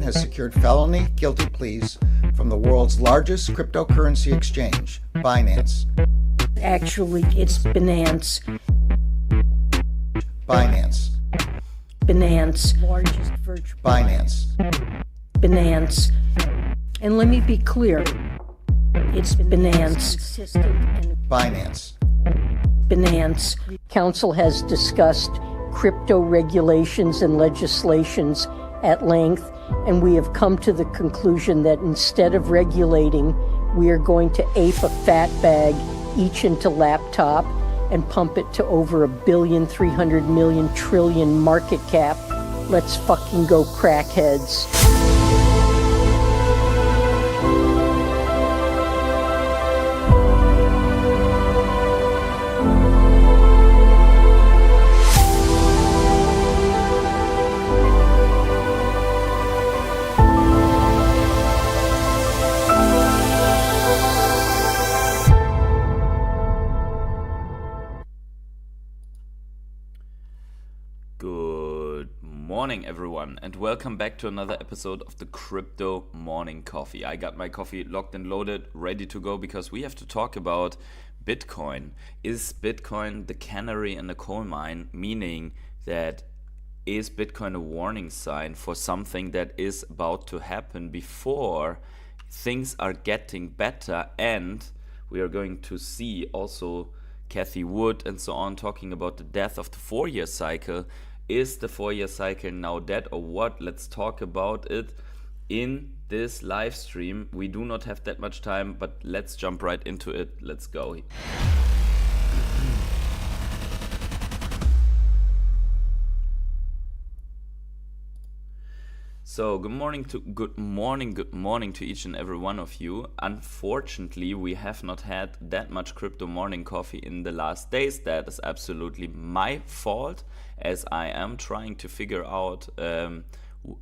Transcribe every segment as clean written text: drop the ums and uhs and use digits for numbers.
has secured felony guilty pleas from the world's largest cryptocurrency exchange, Binance. Actually, it's Binance. Binance. Binance. Largest virtual. Binance. Binance. And let me be clear. It's Binance. Binance. Binance. Council has discussed crypto regulations and legislations at length, and we have come to the conclusion that instead of regulating, we are going to ape a fat bag each into laptop and pump it to over $1,300,000,000,000,000,000,000,000 market cap. Let's fucking go, crackheads. Good morning, everyone, and welcome back to another episode of the Crypto Morning Coffee. I got my coffee locked and loaded, ready to go, because we have to talk about Bitcoin. Is Bitcoin the canary in the coal mine, meaning that is Bitcoin a warning sign for something that is about to happen before things are getting better? And we are going to see also Cathie Wood and so on talking about the death of the 4-year cycle. Is the 4-year cycle now dead or what? Let's talk about it in this live stream. We do not have that much time, but let's jump right into it. Let's go. So good morning to each and every one of you. Unfortunately, we have not had that much crypto morning coffee in the last days. That is absolutely my fault, as I am trying to figure out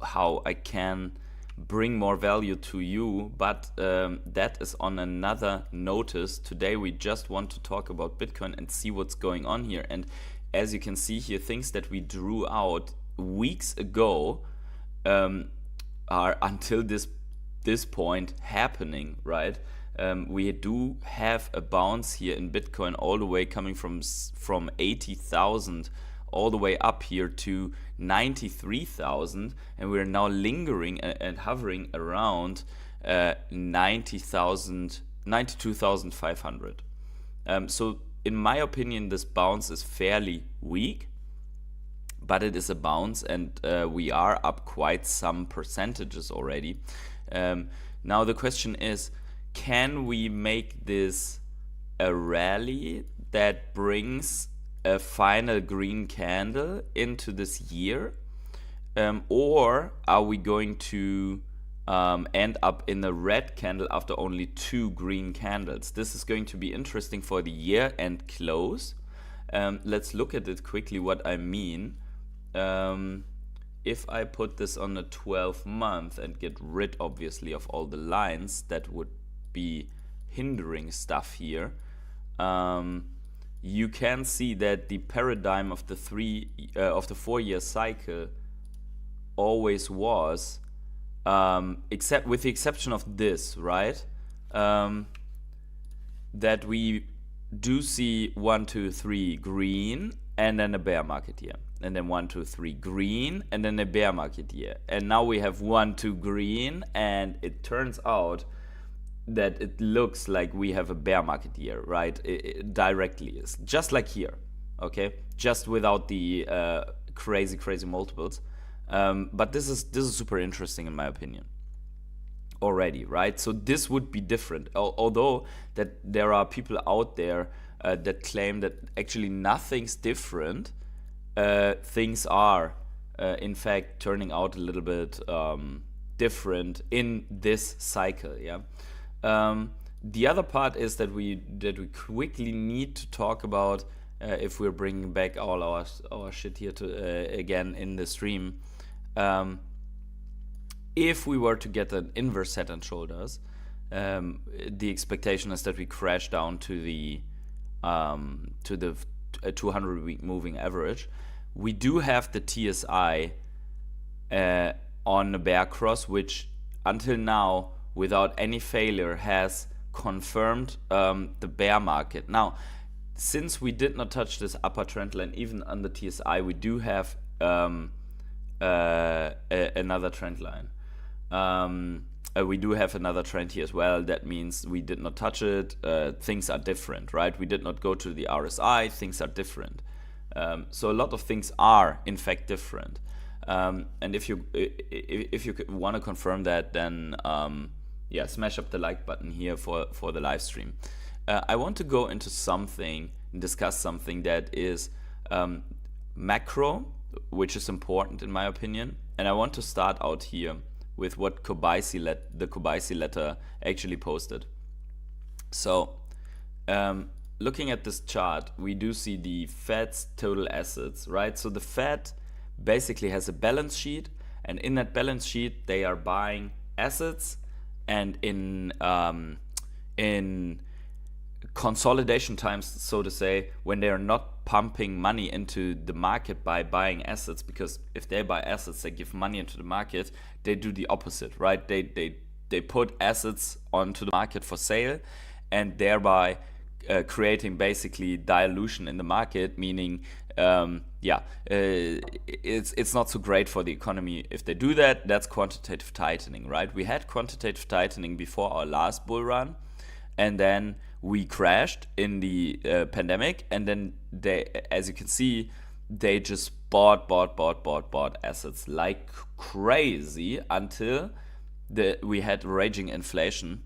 how I can bring more value to you, but that is on another notice. Today we just want to talk about Bitcoin and see what's going on here. And as you can see here, things that we drew out weeks ago are until this point happening, right? We do have a bounce here in Bitcoin all the way coming from 80,000 all the way up here to 93,000, and we're now lingering and hovering around 92,500. So in my opinion, this bounce is fairly weak, but it is a bounce, and we are up quite some percentages already. Now the question is, can we make this a rally that brings a final green candle into this year, or are we going to end up in a red candle after only 2 green candles? This is going to be interesting for the year end close. Let's look at it quickly, what I mean. If I put this on a 12-month and get rid, obviously, of all the lines that would be hindering stuff here, you can see that the paradigm of the 4-year cycle always was, except with the exception of this, right? That we do see 1, 2, 3 green, and then a bear market here, and then 1, 2, 3 green, and then a bear market here, and now we have 1, 2 green, and it turns out that it looks like we have a bear market here, right? It directly is just like here, okay, just without the crazy multiples, but this is super interesting in my opinion already, right? So this would be different, although that there are people out there that claim that actually nothing's different. Things are in fact turning out a little bit different in this cycle. The other part is that we quickly need to talk about, if we're bringing back all our shit here to again in the stream, if we were to get an inverse head and shoulders, the expectation is that we crash down to the 200-week moving average. We do have the TSI on a bear cross, which until now, without any failure, has confirmed the bear market. Now, since we did not touch this upper trend line, even on the TSI, we do have another trend line. We do have another trend here as well. That means we did not touch it. Things are different, right? We did not go to the RSI. Things are different. So a lot of things are in fact different. And if you want to confirm that, then yeah, smash up the like button here for the live stream. I want to go into something, discuss something that is macro, which is important in my opinion. And I want to start out here with what the Kobayashi letter actually posted. So looking at this chart, we do see the Fed's total assets, right? So the Fed basically has a balance sheet, and in that balance sheet they are buying assets, and in consolidation times, so to say, when they are not pumping money into the market by buying assets, because if they buy assets, they give money into the market, they do the opposite, right? They put assets onto the market for sale, and thereby creating basically dilution in the market, meaning it's not so great for the economy if they do that. That's quantitative tightening, right? We had quantitative tightening before our last bull run, and then we crashed in the pandemic, and then they, as you can see, they just bought assets like crazy until we had raging inflation.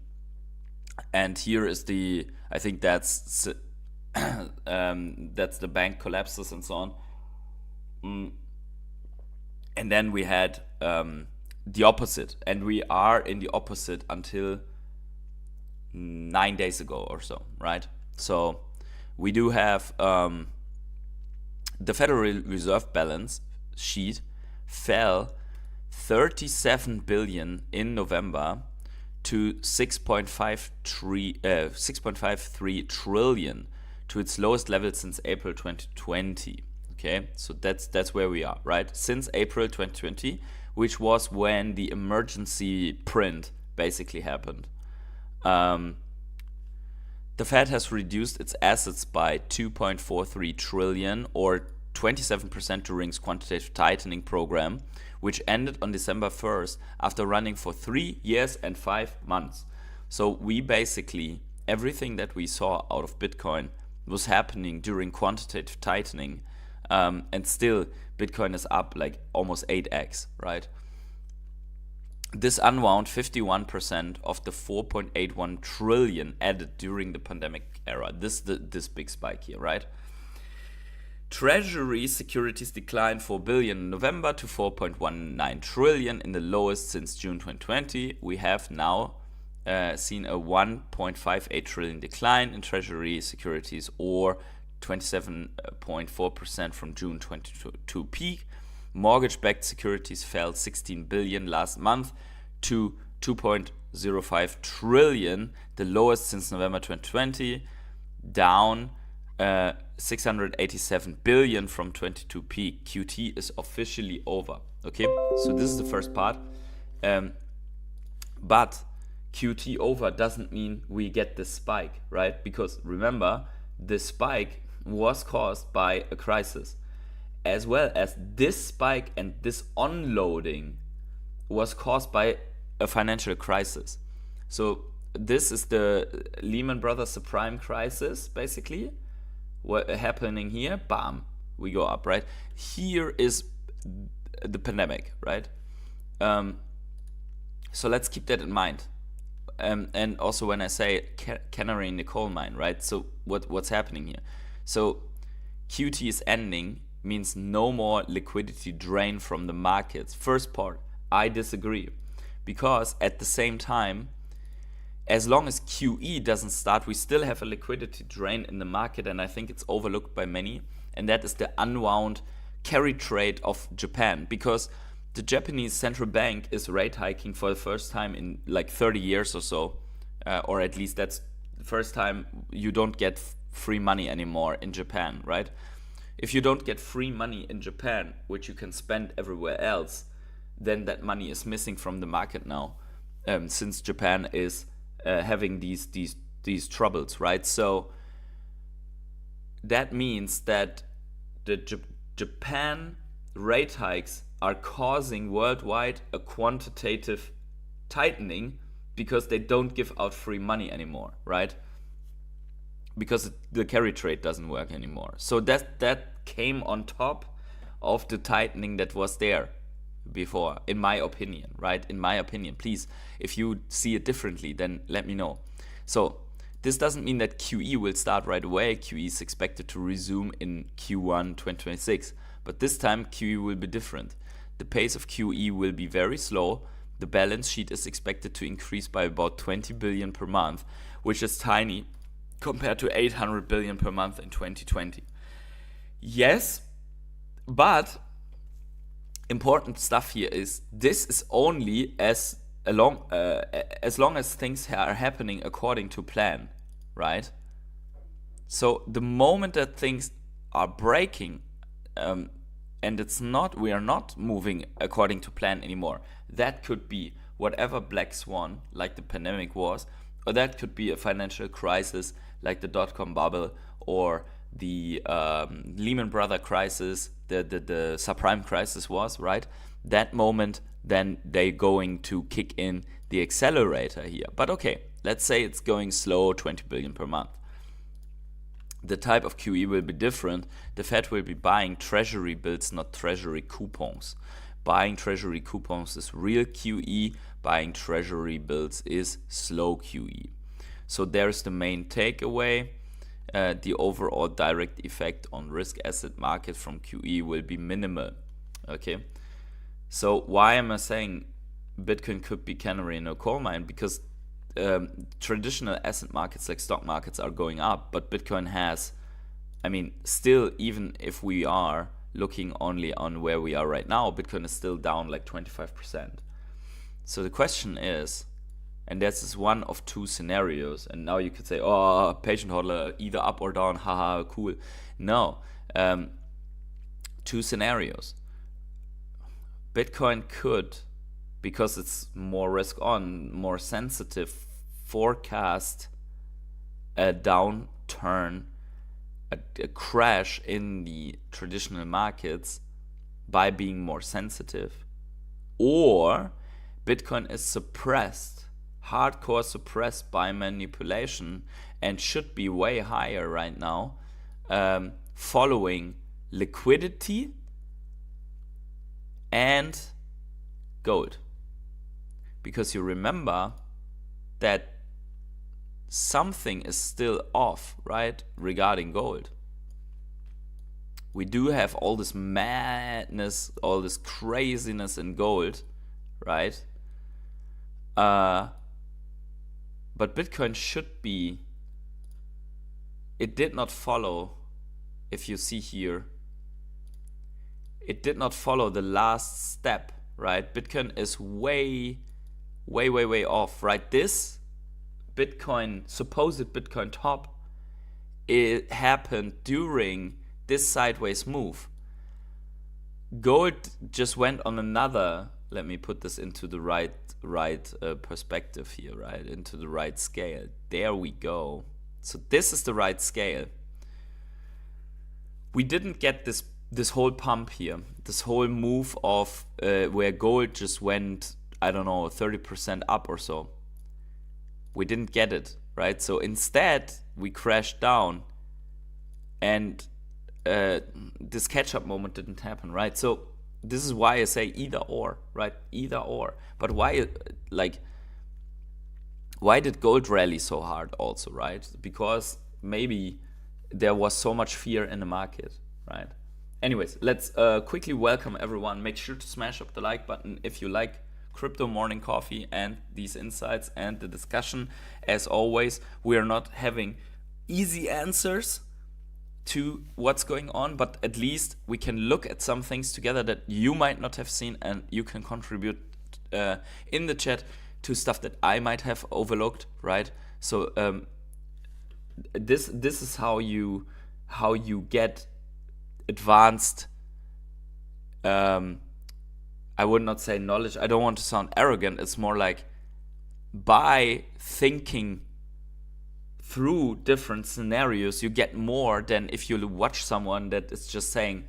And here is I think that's the bank collapses and so on. And then we had the opposite, and we are in the opposite until 9 days ago or so, right? So we do have the Federal Reserve balance sheet fell 37 billion in November to 6.53 trillion, to its lowest level since April 2020. Okay, so that's where we are, right? Since April 2020, which was when the emergency print basically happened. The Fed has reduced its assets by 2.43 trillion, or 27% during its quantitative tightening program, which ended on December 1st after running for 3 years and 5 months. So we basically, everything that we saw out of Bitcoin was happening during quantitative tightening, and still Bitcoin is up like almost 8x, right? This unwound 51% of the 4.81 trillion added during the pandemic era. This big spike here, right? Treasury securities declined 4 billion in November to 4.19 trillion, in the lowest since June 2020. We have now seen a 1.58 trillion decline in treasury securities, or 27.4% from June 2022 peak. Mortgage-backed securities fell 16 billion last month to 2.05 trillion, the lowest since November 2020, down 687 billion from 22 peak. QT is officially over. Okay, so this is the first part. But QT over doesn't mean we get this spike, right? Because remember, the spike was caused by a crisis, as well as this spike and this unloading was caused by a financial crisis. So this is the Lehman Brothers subprime crisis, basically. What happening here? Bam, we go up, right? Here is the pandemic, right? So let's keep that in mind. And also when I say canary in the coal mine, right? So what's happening here? So QT is ending means no more liquidity drain from the markets. First part, I disagree, because at the same time, as long as QE doesn't start, we still have a liquidity drain in the market, and I think it's overlooked by many, and that is the unwound carry trade of Japan, because the Japanese central bank is rate hiking for the first time in like 30 years or so, or at least that's the first time you don't get free money anymore in Japan, right? If you don't get free money in Japan, which you can spend everywhere else, then that money is missing from the market now, since Japan is having these troubles, right? So that means that the Japan rate hikes are causing worldwide a quantitative tightening because they don't give out free money anymore, right? Because the carry trade doesn't work anymore. So that came on top of the tightening that was there before, in my opinion, right? In my opinion, please, if you see it differently, then let me know. So this doesn't mean that QE will start right away. QE is expected to resume in Q1 2026, but this time QE will be different. The pace of QE will be very slow. The balance sheet is expected to increase by about 20 billion per month, which is tiny compared to 800 billion per month in 2020. Yes, but important stuff here is this is only as long as things are happening according to plan, right? So the moment that things are breaking, and we are not moving according to plan anymore, that could be whatever black swan like the pandemic was, or that could be a financial crisis like the dot-com bubble or the Lehman Brothers crisis, the subprime crisis was, right? That moment, then they're going to kick in the accelerator here. But okay, let's say it's going slow, 20 billion per month. The type of QE will be different. The Fed will be buying treasury bills, not treasury coupons. Buying treasury coupons is real QE. Buying treasury bills is slow QE. So there's the main takeaway. The overall direct effect on risk asset market from QE will be minimal. Okay. So why am I saying Bitcoin could be canary in a coal mine? Because traditional asset markets like stock markets are going up, but Bitcoin has, still, even if we are looking only on where we are right now, Bitcoin is still down like 25%. So the question is, and this is one of two scenarios, and now you could say, oh, patient hodler, either up or down, haha, cool. No, two scenarios. Bitcoin could, because it's more risk on, more sensitive, forecast a downturn, a crash in the traditional markets by being more sensitive, or Bitcoin is suppressed, hardcore suppressed by manipulation, and should be way higher right now, following liquidity and gold. Because you remember that something is still off, right, regarding gold. We do have all this madness, all this craziness in gold, right? But Bitcoin should be, it did not follow, if you see here, it did not follow the last step, right? Bitcoin is way off, right? This Bitcoin, supposed Bitcoin top, it happened during this sideways move. Gold just went on another, let me put this into the right perspective here, right? Into the right scale. There we go. So this is the right scale. We didn't get this whole pump here, this whole move of where gold just went, I don't know, 30% up or so. We didn't get it, right? So instead, we crashed down, and this catch-up moment didn't happen, right? So this is why I say either or, right? Either or. But why did gold rally so hard also, right? Because maybe there was so much fear in the market, right? Anyways, let's quickly welcome everyone. Make sure to smash up the like button if you like Crypto Morning Coffee and these insights and the discussion. As always, we are not having easy answers to what's going on, but at least we can look at some things together that you might not have seen, and you can contribute in the chat to stuff that I might have overlooked, right? So this is how you get advanced I would not say knowledge. I don't want to sound arrogant. It's more like by thinking through different scenarios, you get more than if you watch someone that is just saying,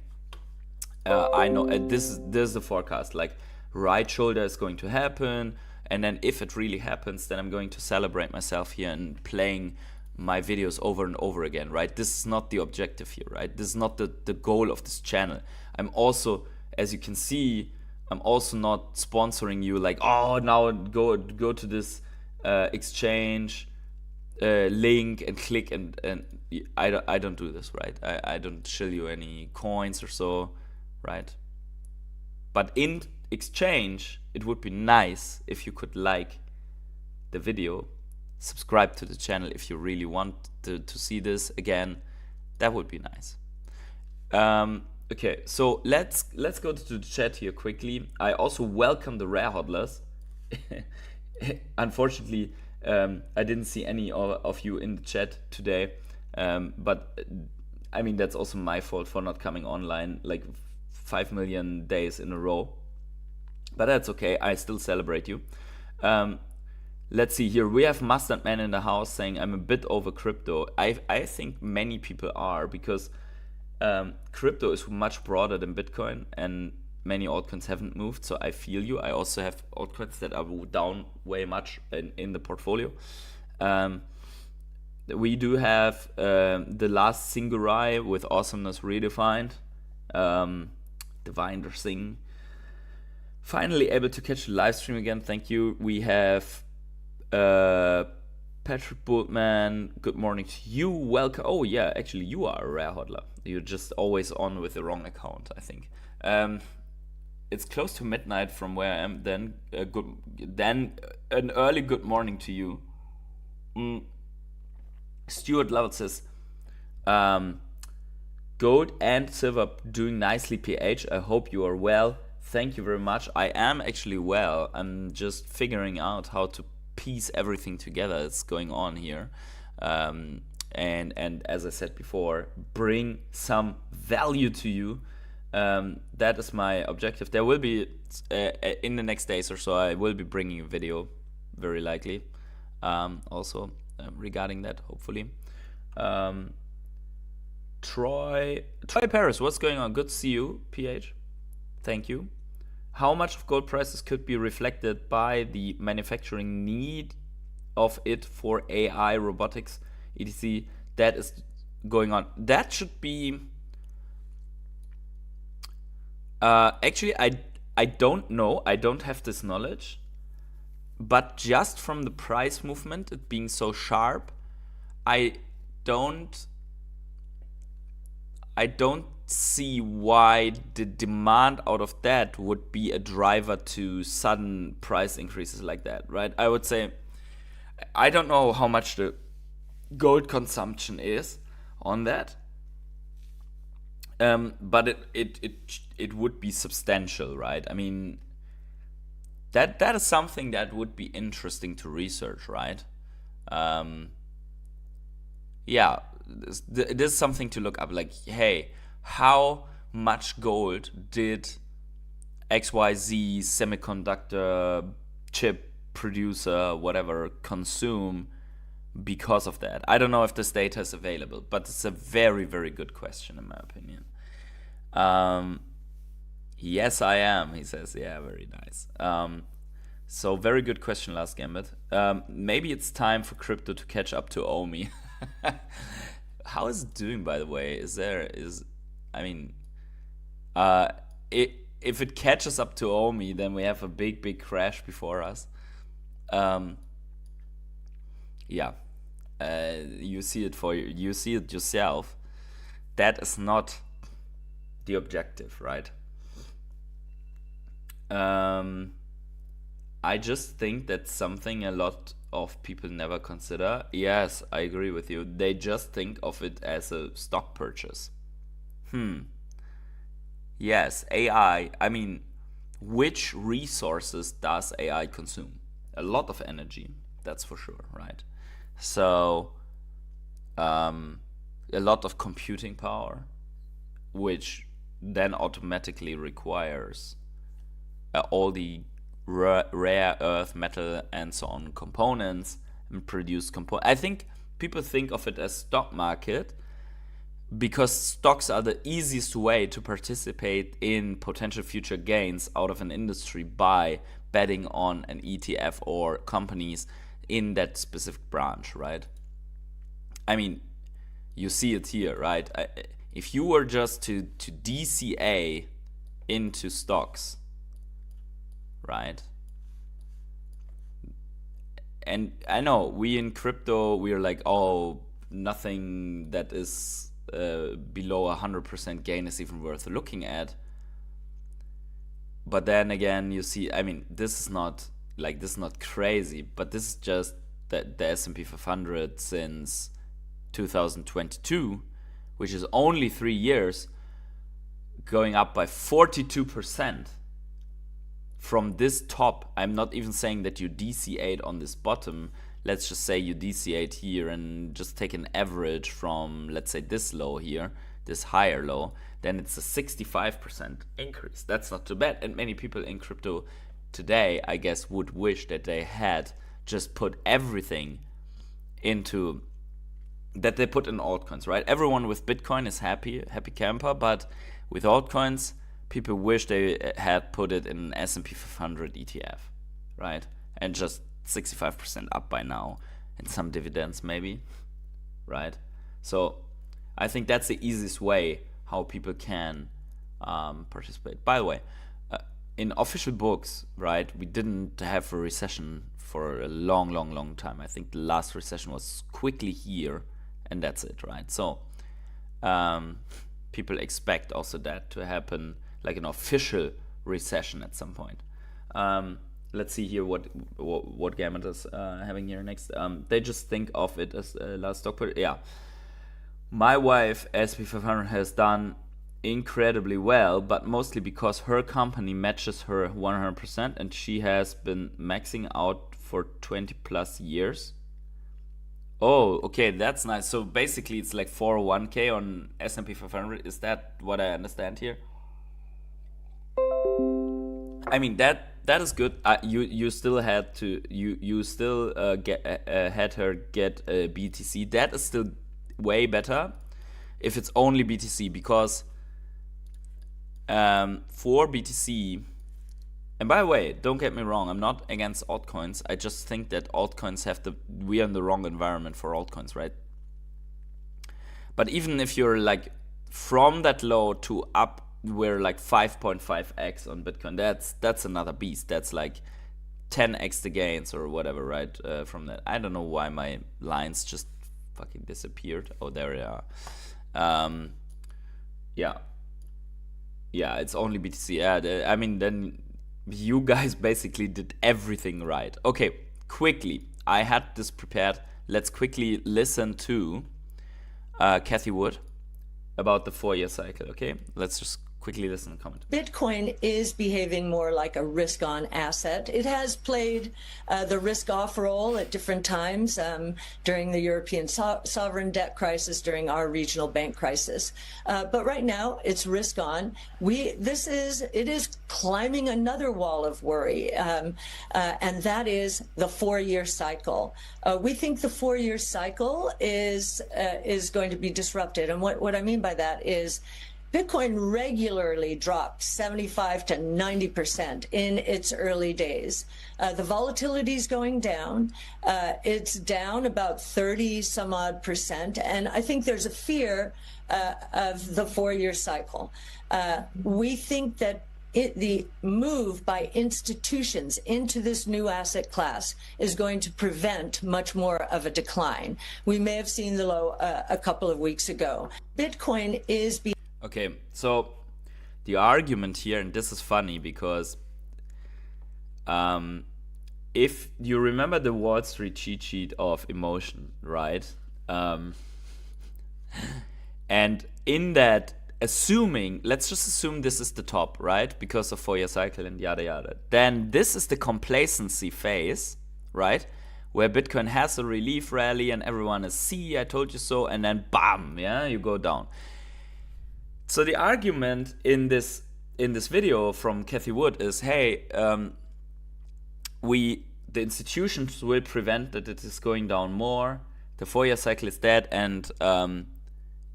I know this is the forecast, like right shoulder is going to happen, and then if it really happens, then I'm going to celebrate myself here and playing my videos over and over again, right? This is not the objective here, right? This is not the goal of this channel. I'm also, as you can see, I'm also not sponsoring you like, oh, now go to this exchange link and click, and I don't do this, right? I don't show you any coins or so, right? But in exchange, it would be nice if you could like the video, subscribe to the channel if you really want to see this again. That would be nice. Okay, so let's go to the chat here quickly. I also welcome the rare hodlers. Unfortunately, I didn't see any of you in the chat today, but I mean, that's also my fault for not coming online like 5 million days in a row, but that's okay. I still celebrate you. Let's see here. We have Mustard Man in the house saying I'm a bit over crypto. I think many people are, because crypto is much broader than Bitcoin, and many altcoins haven't moved. So I feel you. I also have altcoins that are down way much in the portfolio. We do have the last Singurai with Awesomeness Redefined. Diviner Sing. Finally able to catch the live stream again. Thank you. We have Patrick Bultman, good morning to you. Welcome. Oh yeah, actually you are a rare hodler. You're just always on with the wrong account, I think. It's close to midnight from where I am. Then an early good morning to you. Stuart Lovell says, gold and silver doing nicely, PH. I hope you are well. Thank you very much. I am actually well. I'm just figuring out how to piece everything together that's going on here, and as I said before, bring some value to you. That is my objective. There will be in the next days or so, I will be bringing a video, very likely, also regarding that, hopefully. Troy Paris, what's going on? Good to see you, PH. Thank you. How much of gold prices could be reflected by the manufacturing need of it for AI, robotics, etc. that is going on? That should be... actually, I don't know. I don't have this knowledge. But just from the price movement, it being so sharp, I don't see why the demand out of that would be a driver to sudden price increases like that, right? I would say, I don't know how much the gold consumption is on that, but it would be substantial, right? I mean, that is something that would be interesting to research, right? Yeah, this is something to look up. Like, hey, how much gold did XYZ semiconductor chip producer, whatever, consume because of that? I don't know if this data is available, but it's a very, very good question in my opinion. Yes, I am, he says. Yeah, very nice. So very good question, Last Gambit. Maybe it's time for crypto to catch up to OMI. How is it doing, by the way? If it catches up to OMI, then we have a big crash before us. Yeah, you see it yourself. That is not the objective, right? I just think that's something a lot of people never consider. Yes, I agree with you. They just think of it as a stock purchase. Yes, AI. I mean, which resources does AI consume? A lot of energy, that's for sure, right? So, a lot of computing power, which then automatically requires all the rare earth, metal, and so on components and produce I think people think of it as stock market because stocks are the easiest way to participate in potential future gains out of an industry by betting on an ETF or companies in that specific branch, right? I mean, you see it here, right? If you were just to DCA into stocks, right? And I know we in crypto, we're like, oh, nothing that is below 100% gain is even worth looking at. But then again, you see, I mean, this is not crazy, but this is just the S&P 500 since 2022, which is only 3 years, going up by 42% from this top. I'm not even saying that you DCA'd on this bottom. Let's just say you DCA'd here and just take an average from, let's say, this low here, this higher low, then it's a 65% increase. That's not too bad. And many people in crypto today, I guess, would wish that they had just put everything into, that they put in altcoins, right? Everyone with Bitcoin is happy camper, but with altcoins, people wish they had put it in an S&P 500 ETF, right? And just 65% up by now, and some dividends maybe, right? So I think that's the easiest way how people can participate. By the way, in official books, right, we didn't have a recession for a long time. I think the last recession was quickly here, and that's it, right? So people expect also that to happen, like an official recession at some point. Let's see here what Gamut is having here next. They just think of it as last stock. Yeah, my wife SP 500 has done incredibly well, but mostly because her company matches her 100%, and she has been maxing out for 20 plus years. Oh, okay, that's nice. So basically, it's like 401k on S&P 500. Is that what I understand here? I mean, that is good. You still had to you still had her get a BTC. That is still way better if it's only BTC, because for BTC, and by the way, don't get me wrong, I'm not against altcoins. I just think that altcoins we are in the wrong environment for altcoins, right? But even if you're like from that low to up, we're like 5.5x on Bitcoin. That's another beast. That's like 10x the gains or whatever, right? From that, I don't know why my lines just fucking disappeared. Oh, there they are. Yeah, it's only BTC. Yeah, I mean, then you guys basically did everything right. Okay, quickly, I had this prepared. Let's quickly listen to Kathy Wood about the 4-year cycle. Okay, let's just quickly listen and comment. Bitcoin is behaving more like a risk-on asset. It has played the risk-off role at different times during the European sovereign debt crisis, during our regional bank crisis. But right now, it's risk-on. It is climbing another wall of worry, and that is the 4-year cycle. We think the 4-year cycle is going to be disrupted, and what I mean by that is Bitcoin regularly dropped 75 to 90% in its early days. The volatility is going down. It's down about 30 some odd percent. And I think there's a fear of the 4-year cycle. We think that the move by institutions into this new asset class is going to prevent much more of a decline. We may have seen the low a couple of weeks ago. Bitcoin is Okay, so the argument here, and this is funny because if you remember the Wall Street cheat sheet of emotion, right? And in that, let's just assume this is the top, right? Because of 4-year cycle and yada yada. Then this is the complacency phase, right? Where Bitcoin has a relief rally and everyone is, see, I told you so, and then bam, yeah, you go down. So the argument in this in this video from Kathy Wood is, hey, the institutions will prevent that it is going down more. The 4-year cycle is dead, and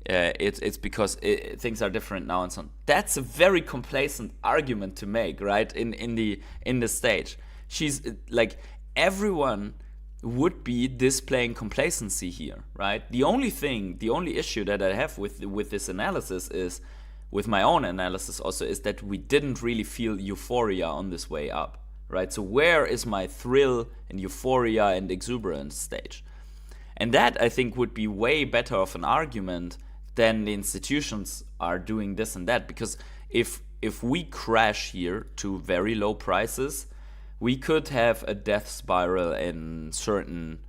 it's because things are different now and so on. That's a very complacent argument to make, right? In the stage, she's like, everyone would be displaying complacency here, right? The only issue that I have with this analysis is, with my own analysis also, is that we didn't really feel euphoria on this way up, right? So where is my thrill and euphoria and exuberance stage? And that, I think, would be way better of an argument than the institutions are doing this and that. Because if we crash here to very low prices, we could have a death spiral in certain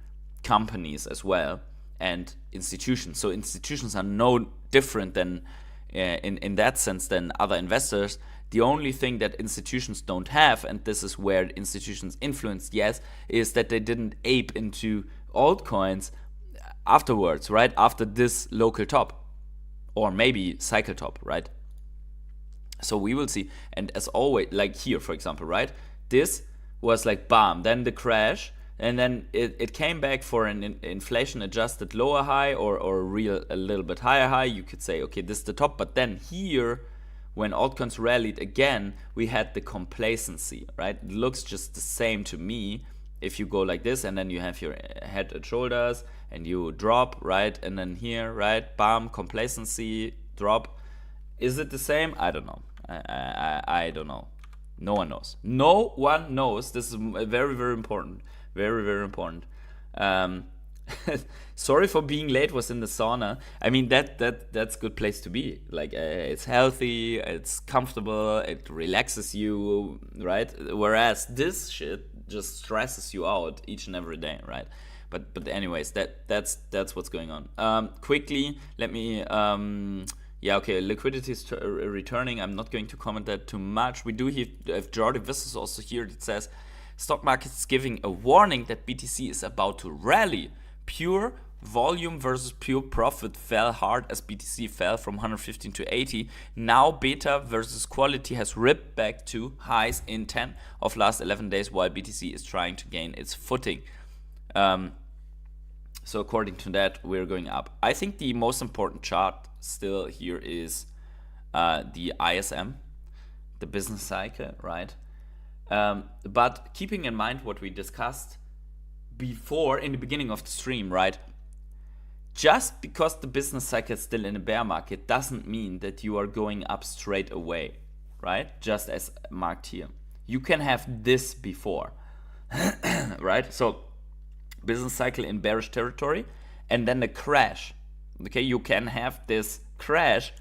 companies as well, and institutions. So institutions are no different than, in that sense, than other investors. The only thing that institutions don't have, and this is where institutions influence, yes, is that they didn't ape into altcoins afterwards, right? After this local top, or maybe cycle top, right? So we will see. And as always, like here, for example, right? This was like bam, then the crash, and then it came back for an inflation adjusted lower high, or a little bit higher high. You could say, okay, this is the top. But then here, when altcoins rallied again, we had the complacency, right? It looks just the same to me. If you go like this, and then you have your head and shoulders, and you drop, right? And then here, right? Bam, complacency, drop. Is it the same? I don't know. I don't know. No one knows. No one knows. This is very, very important. Very, very important. Sorry for being late. Was in the sauna. I mean, that's a good place to be. Like, it's healthy, it's comfortable, it relaxes you, right? Whereas this shit just stresses you out each and every day, right? But anyways, that's what's going on. Quickly, let me. Yeah, okay, liquidity is returning. I'm not going to comment that too much. We do have Jordi Vissus also here that says, stock market is giving a warning that BTC is about to rally. Pure volume versus pure profit fell hard as BTC fell from 115 to 80. Now beta versus quality has ripped back to highs in 10 of last 11 days while BTC is trying to gain its footing. So according to that, we're going up. I think the most important chart still here is the ISM, the business cycle, right? But keeping in mind what we discussed before in the beginning of the stream, right? Just because the business cycle is still in a bear market doesn't mean that you are going up straight away, right? Just as marked here. You can have this before, right? So business cycle in bearish territory, and then the crash. Okay, you can have this crash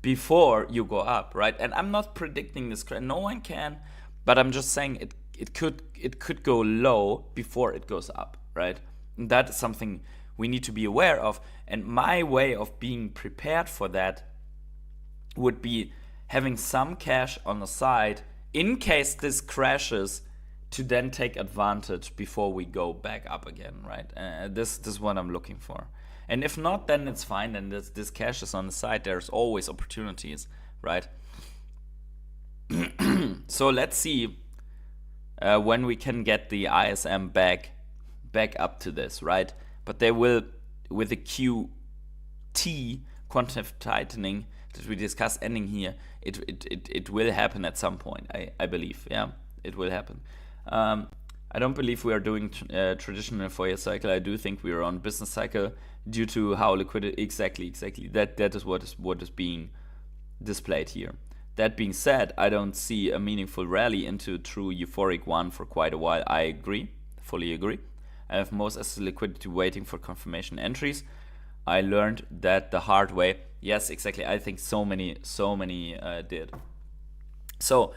before you go up, right? And I'm not predicting this crash. No one can, but I'm just saying it could go low before it goes up, right? And that is something we need to be aware of. And my way of being prepared for that would be having some cash on the side in case this crashes, to then take advantage before we go back up again, right? This is what I'm looking for. And if not, then it's fine. Then this cash is on the side. There's always opportunities, right? So let's see when we can get the ISM back up to this, right? But they will, with the QT, quantitative tightening that we discussed ending here, it will happen at some point, I believe. Yeah, it will happen. I don't believe we are doing traditional 4-year cycle. I do think we are on business cycle due to how liquidity. Exactly. That is what is being displayed here. That being said, I don't see a meaningful rally into a true euphoric one for quite a while. I agree, fully agree. I have most asset liquidity waiting for confirmation entries. I learned that the hard way. Yes, exactly. I think so many did. So,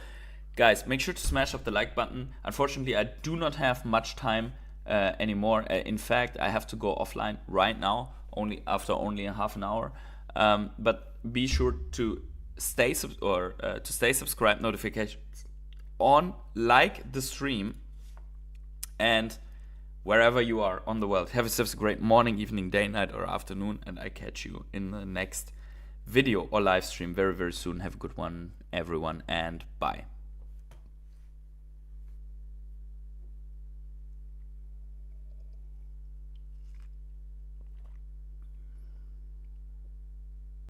guys, make sure to smash up the like button. Unfortunately, I do not have much time anymore. In fact, I have to go offline right now, after only a half an hour. But be sure to stay subscribed, notifications on, like the stream, and wherever you are on the world, have yourselves a great morning, evening, day, night, or afternoon, and I catch you in the next video or live stream very, very soon. Have a good one, everyone, and bye.